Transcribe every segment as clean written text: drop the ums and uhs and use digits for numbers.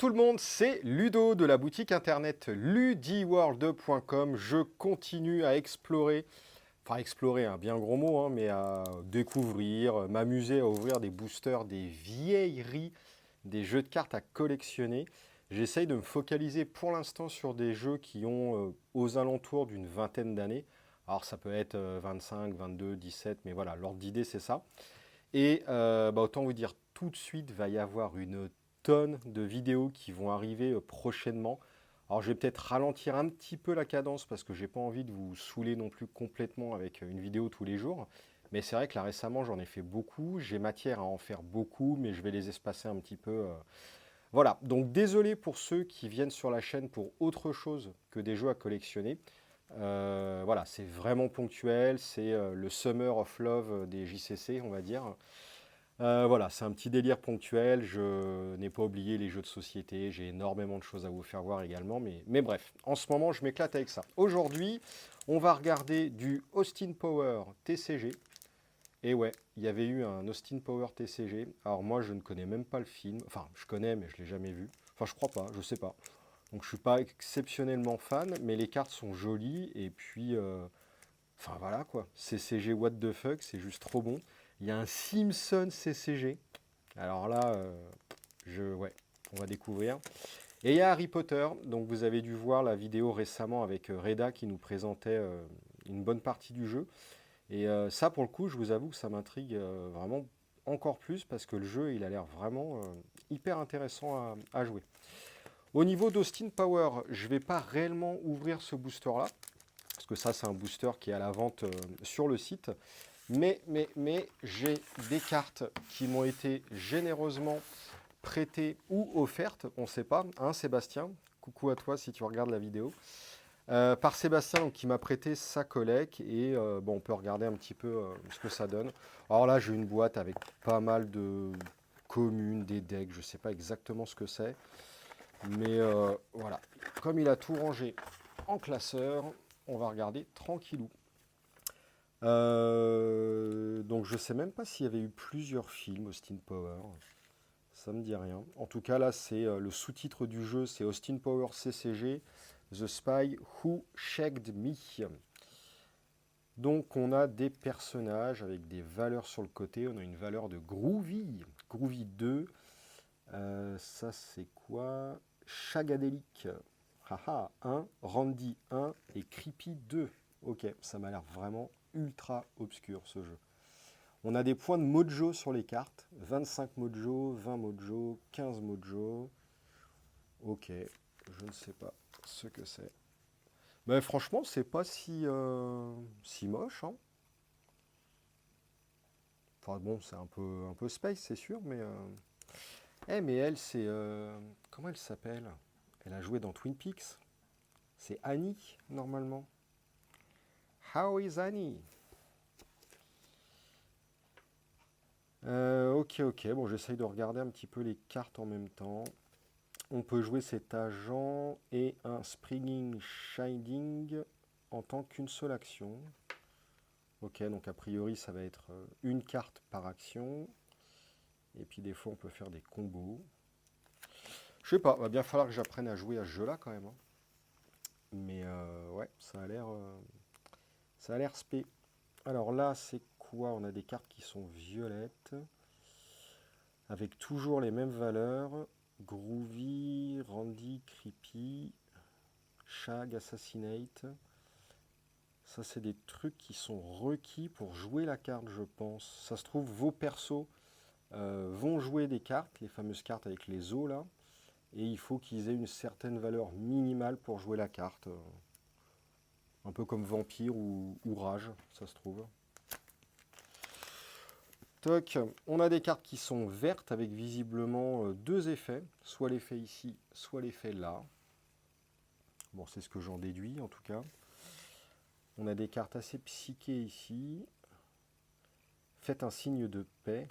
tout le monde, c'est Ludo de la boutique internet ludiworld.com. Je continue à explorer, enfin explorer un bien gros mot, hein, mais à découvrir, m'amuser à ouvrir des boosters, des vieilleries, des jeux de cartes à collectionner. J'essaye de me focaliser pour l'instant sur des jeux qui ont aux alentours d'une vingtaine d'années. Alors ça peut être 25, 22, 17, mais voilà, l'ordre d'idée c'est ça. Et autant vous dire tout de suite, va y avoir une tonne de vidéos qui vont arriver prochainement. Alors je vais peut-être ralentir un petit peu la cadence parce que j'ai pas envie de vous saouler non plus complètement avec une vidéo tous les jours. Mais c'est vrai que là récemment j'en ai fait beaucoup, j'ai matière à en faire beaucoup, mais je vais les espacer un petit peu. Voilà, donc désolé pour ceux qui viennent sur la chaîne pour autre chose que des jeux à collectionner. Voilà, c'est vraiment ponctuel, c'est le Summer of Love des JCC, on va dire. Voilà, c'est un petit délire ponctuel, je n'ai pas oublié les jeux de société, j'ai énormément de choses à vous faire voir également, mais bref, en ce moment je m'éclate avec ça. Aujourd'hui, on va regarder du Austin Power TCG. Et ouais, il y avait eu un Austin Power TCG. Alors moi, je ne connais même pas le film. Enfin, je connais, mais je ne l'ai jamais vu. Enfin, je crois pas, je sais pas. Donc je suis pas exceptionnellement fan, mais les cartes sont jolies. Et puis, enfin voilà quoi. CCG what the fuck, c'est juste trop bon. Il y a un Simpson CCG. Alors là, ouais, on va découvrir. Et il y a Harry Potter. Donc vous avez dû voir la vidéo récemment avec Reda qui nous présentait une bonne partie du jeu. Et ça, pour le coup, je vous avoue que ça m'intrigue vraiment encore plus parce que le jeu, il a l'air vraiment hyper intéressant à jouer. Au niveau d'Austin Power, je ne vais pas réellement ouvrir ce booster-là, parce que ça, c'est un booster qui est à la vente sur le site. Mais j'ai des cartes qui m'ont été généreusement prêtées ou offertes, on ne sait pas, hein, Sébastien? Coucou à toi si tu regardes la vidéo. Par Sébastien donc, qui m'a prêté sa collecte et bon, on peut regarder un petit peu ce que ça donne. Alors là j'ai une boîte avec pas mal de communes, des decks, je ne sais pas exactement ce que c'est, mais voilà, comme il a tout rangé en classeur, on va regarder tranquillou. Donc je sais même pas s'il y avait eu plusieurs films Austin Power, ça me dit rien. En tout cas là c'est le sous-titre du jeu, c'est Austin Power CCG, The Spy Who Shagged Me. Donc on a des personnages avec des valeurs sur le côté. On a une valeur de Groovy. Groovy 2. Ça c'est quoi? Shagadelic. Haha 1. Randy 1. Et Creepy 2. Ok, ça m'a l'air vraiment ultra obscur ce jeu. On a des points de mojo sur les cartes. 25 mojo, 20 mojo, 15 mojo. Ok, je ne sais pas ce que c'est. Mais franchement, c'est pas si moche, hein. Enfin bon, c'est un peu space, c'est sûr, mais... mais elle, c'est... comment elle s'appelle? Elle a joué dans Twin Peaks. C'est Annie, normalement. How is Annie? Ok. Bon, j'essaye de regarder un petit peu les cartes en même temps. On peut jouer cet agent et un Springing Shinding en tant qu'une seule action. Ok, donc a priori, ça va être une carte par action. Et puis des fois, on peut faire des combos. Je sais pas, va bien falloir que j'apprenne à jouer à ce jeu-là quand même, hein. Mais ouais, ça a l'air spé. Alors là, c'est quoi? On a des cartes qui sont violettes, avec toujours les mêmes valeurs. Groovy, Randy, Creepy, Shag, Assassinate. Ça, c'est des trucs qui sont requis pour jouer la carte, je pense. Ça se trouve, vos persos vont jouer des cartes, les fameuses cartes avec les os là. Et il faut qu'ils aient une certaine valeur minimale pour jouer la carte. Un peu comme Vampire ou Rage, ça se trouve. Toc, on a des cartes qui sont vertes avec visiblement deux effets, soit l'effet ici, soit l'effet là. Bon, c'est ce que j'en déduis en tout cas. On a des cartes assez psychées ici. Faites un signe de paix.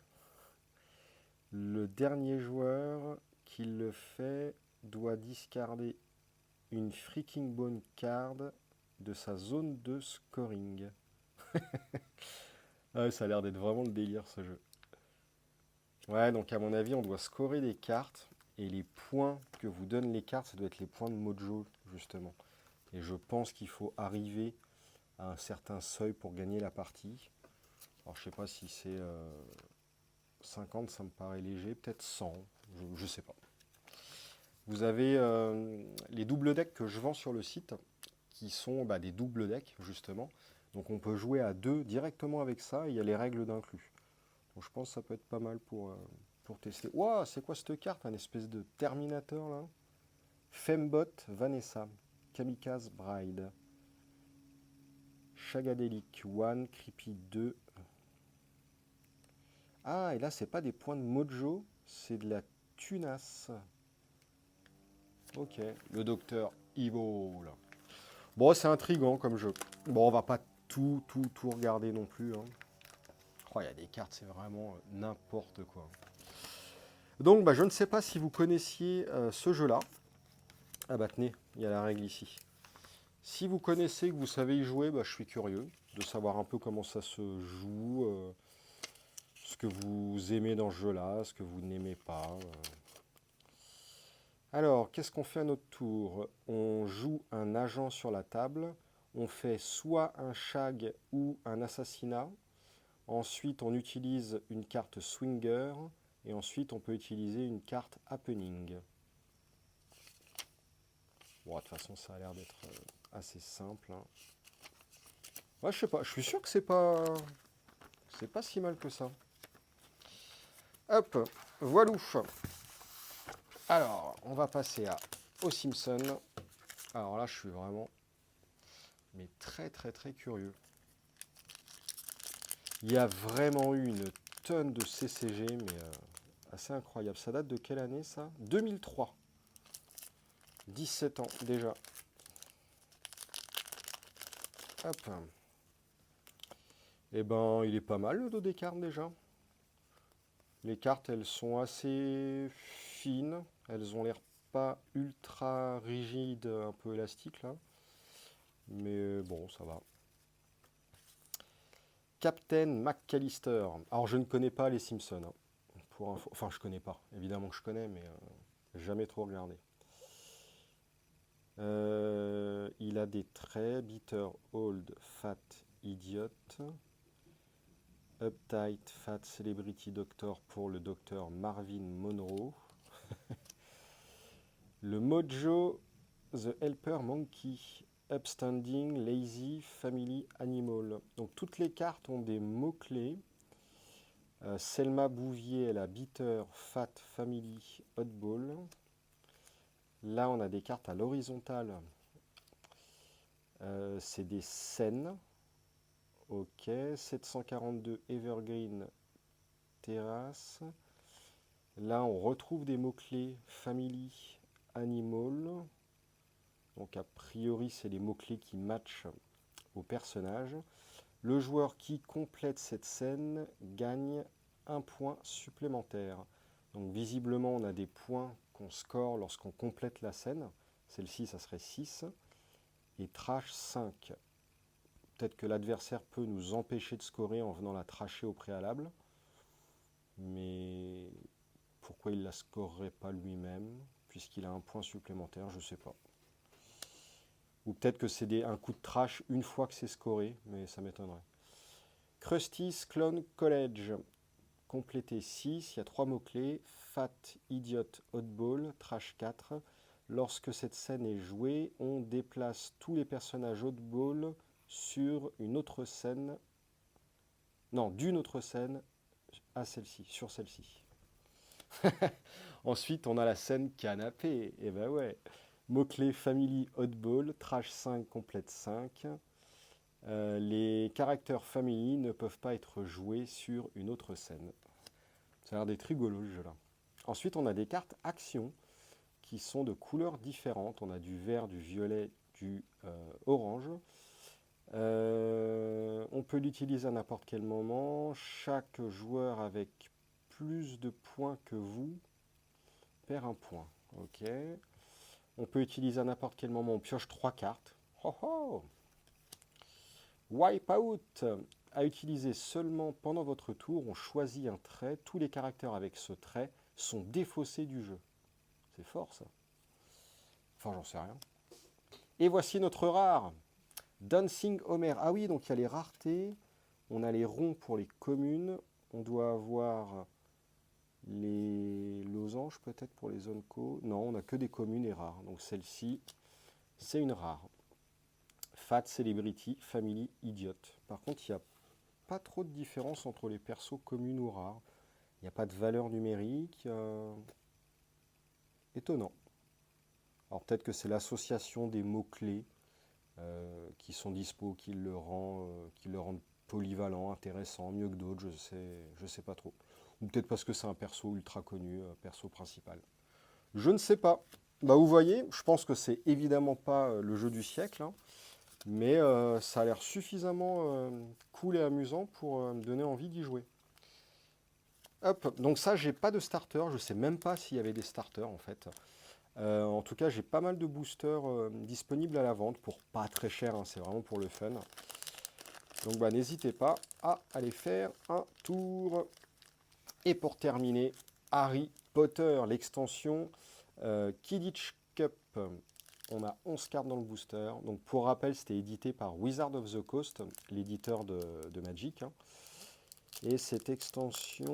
Le dernier joueur qui le fait doit discarder une freaking bone card de sa zone de scoring. Ah, ça a l'air d'être vraiment le délire ce jeu. Ouais, donc à mon avis, on doit scorer des cartes. Et les points que vous donnent les cartes, ça doit être les points de mojo, justement. Et je pense qu'il faut arriver à un certain seuil pour gagner la partie. Alors, je sais pas si c'est 50, ça me paraît léger. Peut-être 100, je sais pas. Vous avez les doubles decks que je vends sur le site, qui sont des doubles decks, justement. Donc, on peut jouer à 2 directement avec ça, et il y a les règles d'inclus. Donc, je pense que ça peut être pas mal pour tester. Ouah, c'est quoi cette carte? Un espèce de Terminator, là. Fembot Vanessa, Kamikaze Bride, Shagadelic 1, Creepy 2. Ah, et là, c'est pas des points de mojo, c'est de la tunasse. Ok, le docteur Evil. Bon, c'est intriguant comme jeu. Bon, on va pas tout regarder non plus. Hein. Oh, il y a des cartes, c'est vraiment n'importe quoi. Donc, je ne sais pas si vous connaissiez ce jeu-là. Ah bah tenez, il y a la règle ici. Si vous connaissez, que vous savez y jouer, je suis curieux de savoir un peu comment ça se joue, ce que vous aimez dans ce jeu-là, ce que vous n'aimez pas. Alors, qu'est-ce qu'on fait à notre tour? On joue un agent sur la table, on fait soit un shag ou un assassinat. Ensuite, on utilise une carte swinger, et ensuite, on peut utiliser une carte happening. Bon, de toute façon, ça a l'air d'être assez simple. Hein. Ouais, je sais pas, je suis sûr que c'est pas si mal que ça. Hop, voilouf. Alors, on va passer aux Simpsons. Alors là, je suis vraiment très curieux. Il y a vraiment eu une tonne de CCG, mais assez incroyable. Ça date de quelle année, ça? 2003. 17 ans, déjà. Hop. Eh ben, il est pas mal, le dos des cartes, déjà. Les cartes, elles sont assez fines. Elles ont l'air pas ultra rigides, un peu élastiques, là. Mais bon, ça va. Captain McCallister. Alors, je ne connais pas les Simpsons. Hein, pour info. Enfin, je connais pas. Évidemment que je connais, mais jamais trop regardé. Il a des traits. Bitter, old, fat, idiot. Uptight, fat, celebrity doctor pour le docteur Marvin Monroe. Le mojo, the helper monkey. Upstanding, lazy, family, animal. Donc toutes les cartes ont des mots-clés. Selma Bouvier, elle a bitter, fat, family, oddball. Là, on a des cartes à l'horizontale. C'est des scènes. Ok, 742 Evergreen Terrace. Là, on retrouve des mots-clés family, animal. Donc, a priori, c'est les mots-clés qui matchent au personnage. Le joueur qui complète cette scène gagne un point supplémentaire. Donc, visiblement, on a des points qu'on score lorsqu'on complète la scène. Celle-ci, ça serait 6. Et trash 5. Peut-être que l'adversaire peut nous empêcher de scorer en venant la trasher au préalable. Mais pourquoi il ne la scorerait pas lui-même, puisqu'il a un point supplémentaire, je ne sais pas. Ou peut-être que c'est un coup de trash une fois que c'est scoré, mais ça m'étonnerait. Krusty's Clone College. Complété 6, il y a 3 mots-clés. Fat, idiot, oddball, trash 4. Lorsque cette scène est jouée, on déplace tous les personnages oddball sur une autre scène. Non, d'une autre scène à celle-ci, sur celle-ci. Ensuite, on a la scène canapé. Et ben ouais. Mot-clé family oddball, trash 5 complète 5. Les caractères family ne peuvent pas être joués sur une autre scène. Ça a l'air d'être rigolo ce jeu-là. Ensuite, on a des cartes actions qui sont de couleurs différentes. On a du vert, du violet, du orange. On peut l'utiliser à n'importe quel moment. Chaque joueur avec plus de points que vous perd un point. Ok. On peut utiliser à n'importe quel moment. On pioche 3 cartes. Oh oh. Wipeout. À utiliser seulement pendant votre tour. On choisit un trait. Tous les caractères avec ce trait sont défaussés du jeu. c'est fort ça. Enfin, j'en sais rien. Et voici notre rare. Dancing Homer. Ah oui, donc il y a les raretés. On a les ronds pour les communes. On doit avoir les losanges peut-être pour les zones co. Non, on n'a que des communes et rares. Donc celle-ci, c'est une rare. Fat, Celebrity, Family, Idiot. Par contre, il n'y a pas trop de différence entre les persos communes ou rares. Il n'y a pas de valeur numérique. Étonnant. Alors peut-être que c'est l'association des mots-clés qui sont dispo, qui le rendent polyvalent, intéressant, mieux que d'autres, je sais pas trop. Ou peut-être parce que c'est un perso ultra connu, perso principal. Je ne sais pas. Bah vous voyez, je pense que c'est évidemment pas le jeu du siècle, hein, mais ça a l'air suffisamment cool et amusant pour me donner envie d'y jouer. Hop, donc ça, j'ai pas de starter, je sais même pas s'il y avait des starters en fait. En tout cas, j'ai pas mal de boosters disponibles à la vente pour pas très cher, hein, c'est vraiment pour le fun. Donc bah, n'hésitez pas à aller faire un tour. Et pour terminer, Harry Potter, l'extension Quidditch Cup. On a 11 cartes dans le booster. Donc pour rappel, c'était édité par Wizard of the Coast, l'éditeur de Magic. Hein. Et cette extension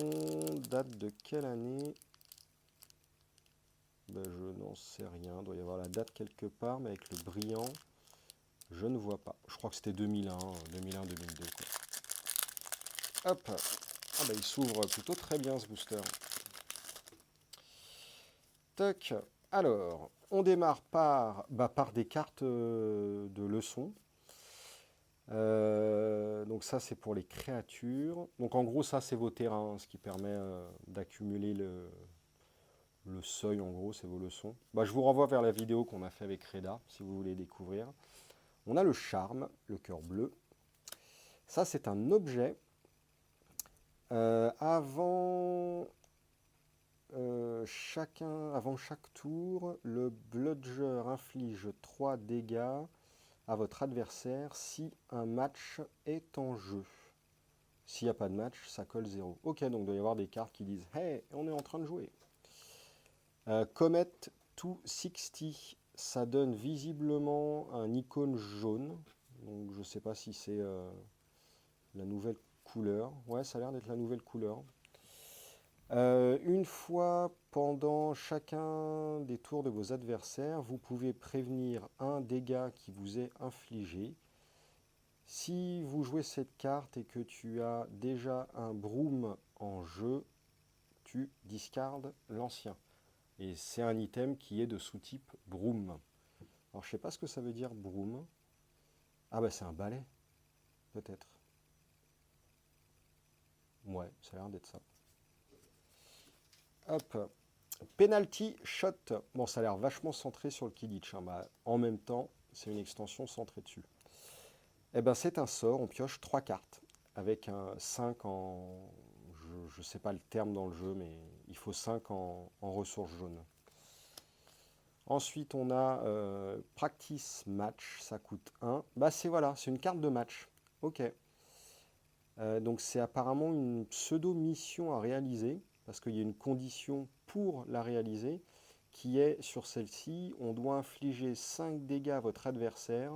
date de quelle année? Ben, je n'en sais rien. Il doit y avoir la date quelque part, mais avec le brillant, je ne vois pas. Je crois que c'était 2001, 2002. Hop. Ah bah, il s'ouvre plutôt très bien ce booster. Toc. Alors, on démarre par des cartes de leçons. Donc ça, c'est pour les créatures. Donc en gros, ça, c'est vos terrains, ce qui permet d'accumuler le seuil, en gros, c'est vos leçons. Bah, je vous renvoie vers la vidéo qu'on a fait avec Reda, si vous voulez découvrir. On a le charme, le cœur bleu. Ça, c'est un objet. Avant chaque tour, le bludger inflige 3 dégâts à votre adversaire si un match est en jeu. S'il n'y a pas de match, ça colle 0. Ok, donc il doit y avoir des cartes qui disent « Hey, on est en train de jouer ». Comet 260, ça donne visiblement un icône jaune. Donc je ne sais pas si c'est la nouvelle couleur. Ouais, ça a l'air d'être la nouvelle couleur. Une fois pendant chacun des tours de vos adversaires, vous pouvez prévenir un dégât qui vous est infligé. Si vous jouez cette carte et que tu as déjà un broom en jeu, tu discardes l'ancien. Et c'est un item qui est de sous-type broom. Alors je sais pas ce que ça veut dire broom. Ah bah c'est un balai, peut-être. Ouais, ça a l'air d'être ça. Hop. Penalty Shot. Bon, ça a l'air vachement centré sur le Quidditch. Hein. Bah, en même temps, c'est une extension centrée dessus. Eh ben, c'est un sort, on pioche 3 cartes. Avec un 5 en... Je ne sais pas le terme dans le jeu, mais il faut 5 en ressources jaunes. Ensuite, on a Practice Match, ça coûte 1. Bah, c'est voilà, c'est une carte de match. Ok. Donc, c'est apparemment une pseudo-mission à réaliser, parce qu'il y a une condition pour la réaliser, qui est sur celle-ci, on doit infliger 5 dégâts à votre adversaire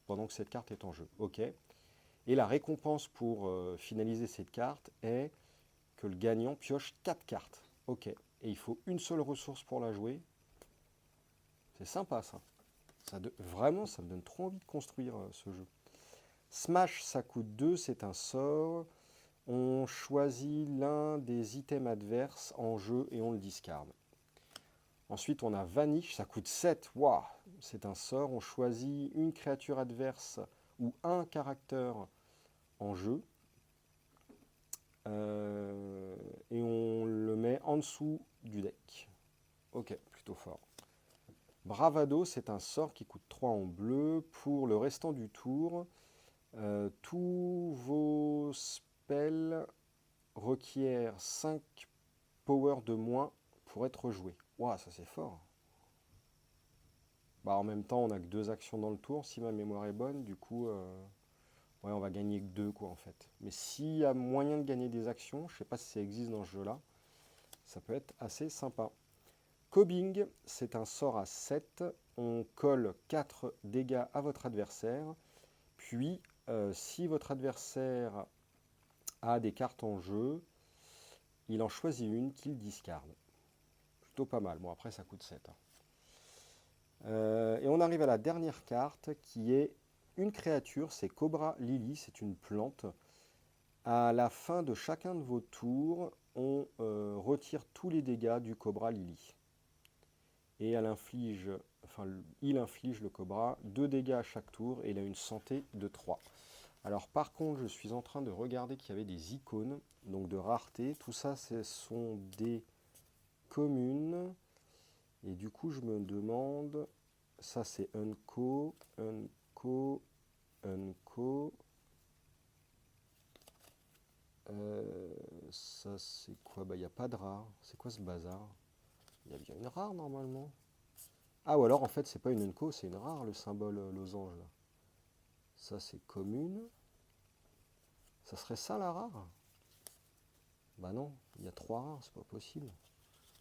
pendant que cette carte est en jeu. Ok. Et la récompense pour finaliser cette carte est que le gagnant pioche 4 cartes. Ok. Et il faut une seule ressource pour la jouer. C'est sympa ça. Vraiment, ça me donne trop envie de construire ce jeu. Smash, ça coûte 2, c'est un sort. On choisit l'un des items adverses en jeu et on le discarde. Ensuite, on a Vanish, ça coûte 7. Waouh, c'est un sort. On choisit une créature adverse ou un caractère en jeu. Et on le met en dessous du deck. Ok, plutôt fort. Bravado, c'est un sort qui coûte 3 en bleu. Pour le restant du tour, tous vos spells requièrent 5 power de moins pour être joués. Waouh, ça c'est fort. Bah, en même temps, on n'a que 2 actions dans le tour, si ma mémoire est bonne. Du coup, ouais, on va gagner que 2 quoi en fait. Mais s'il y a moyen de gagner des actions, je ne sais pas si ça existe dans ce jeu-là, ça peut être assez sympa. Cobbing, c'est un sort à 7. On colle 4 dégâts à votre adversaire. Puis, si votre adversaire a des cartes en jeu, il en choisit une qu'il discarde. Plutôt pas mal. Bon, après, ça coûte 7. Et on arrive à la dernière carte qui est une créature, c'est Cobra Lily, c'est une plante. À la fin de chacun de vos tours, on retire tous les dégâts du Cobra Lily. Et il inflige le Cobra 2 dégâts à chaque tour et il a une santé de 3. Alors par contre, je suis en train de regarder qu'il y avait des icônes, donc de rareté. Tout ça, ce sont des communes. Et du coup, je me demande, ça c'est Unco. Ça c'est quoi? Bah il n'y a pas de rare. C'est quoi ce bazar? Il y a bien une rare normalement. Ah ou alors en fait c'est pas une Unco, c'est une rare le symbole losange là. Ça c'est commune. Ça serait ça la rare? Bah non, il y a 3 rares, c'est pas possible.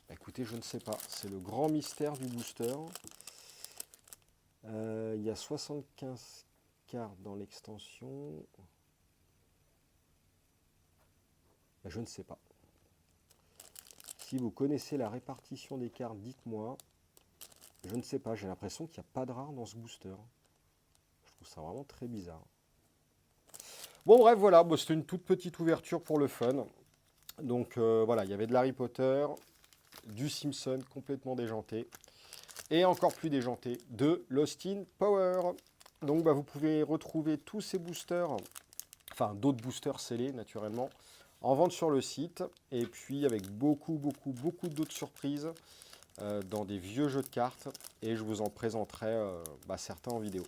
Bah, écoutez, je ne sais pas. C'est le grand mystère du booster. Il y a 75 cartes dans l'extension. Bah, je ne sais pas. Si vous connaissez la répartition des cartes, dites-moi. Je ne sais pas, j'ai l'impression qu'il n'y a pas de rare dans ce booster. Je trouve ça vraiment très bizarre. Bon bref, voilà, bon, c'était une toute petite ouverture pour le fun. Donc voilà, il y avait de l'Harry Potter, du Simpson complètement déjanté, et encore plus déjanté, de Lost in Power. Donc bah, vous pouvez retrouver tous ces boosters, enfin d'autres boosters scellés naturellement, en vente sur le site, et puis avec beaucoup d'autres surprises dans des vieux jeux de cartes, et je vous en présenterai certains en vidéo.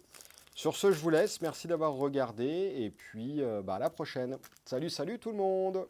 Sur ce, je vous laisse, merci d'avoir regardé, et puis à la prochaine. Salut tout le monde!